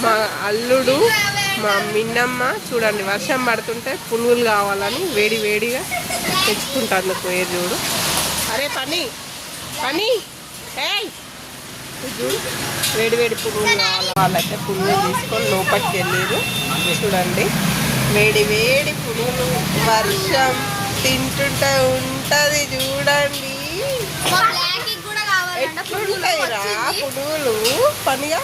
మా అల్లుడు మా మిన్నమ్మ చూడండి వర్షం పడుతుంటే పునుగులు కావాలని వేడి వేడిగా తెచ్చుకుంటాను పోయేది చూడు. అరే పని పని ఏయ్ చూడు వేడి వేడి పునుగులు కావాలి. వాళ్ళైతే పునుగులు తీసుకొని లోపలికి వెళ్ళారు. చూడండి వేడి వేడి పునుగులు వర్షం తింటుంటే ఉంటది చూడండి. ఎట్లుంటాయిరా పునుగులు పనిగా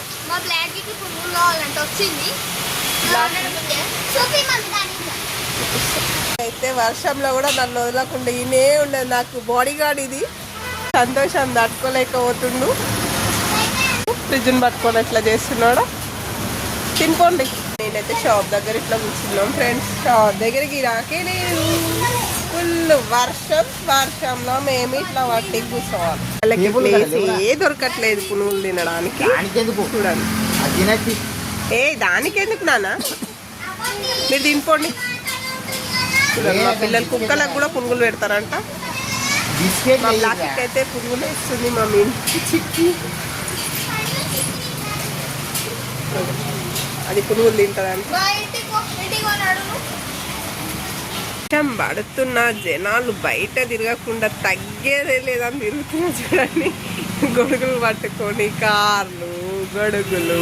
అయితే వర్షంలో కూడా నన్ను వదలకుండా ఈయనే ఉండదు. నాకు బాడీ గార్డ్ ఇది. సంతోషం తట్టుకోలేకపోతుండు. ఫ్రిడ్జ్ని పట్టుకొని ఎట్లా చేస్తున్నాడు. తినుకోండి. నేనైతే షాప్ దగ్గర ఇట్లా కూర్చున్నాం ఫ్రెండ్స్. షాప్ దగ్గరికి రాకే లేదు. ఫుల్ వర్షంలో మేము ఇట్లా వట్టి కూర్చోవాలి. వాళ్ళకి ప్లేస్ ఏ దొరకట్లేదు పునుగులు తినడానికి. చూడండి ఏ దానికి ఎందుకు నాన్న మీరు తినిపోండి. చూడండి మా పిల్లలు కుక్కలకు కూడా పునుగులు పెడతారంట. మా బ్లాక్ అయితే పునుగులు వేస్తుంది మా ఇంటికి చిక్కి. అది పునుగులు తింటదంట. వర్షం పడుతున్న జనాలు బయట తిరగకుండా తగ్గేదే లేదని తిరుగుతున్నా చూడండి. గొడుగులు పట్టుకొని కార్లు గొడుగులు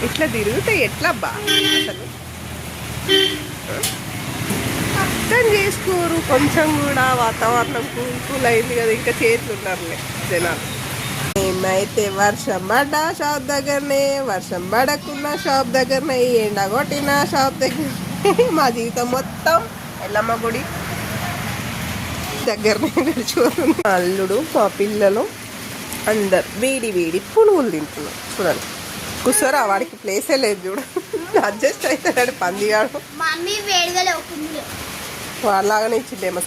ఇట్లా తిరుగుతాయి. ఎట్లా బాగా అసలు అర్థం చేసుకోరు కొంచెం కూడా. వాతావరణం కూల్ అయింది కదా, ఇంకా చేతులు ఉన్నారులే జనాలు. మేమైతే వర్షం పడ్డా షాప్ దగ్గరనే, వర్షం పడకున్న షాప్ దగ్గరనే, ఎండ కొట్టిన షాప్ దగ్గర మా జీవితం మొత్తం ఎల్లమ్మ గుడి దగ్గరనే గడిచిపోతుంది. అల్లుడు మా పిల్లలు అందరు వేడి వేడి పునుగులు తింటున్నారు. చూడండి కూర్చోరా, వాడికి ప్లేసే లేదు చూడ. అడ్జస్ట్ అవుతాడు పందిగాడు. వాళ్ళలాగానే ఇచ్చిండేమో.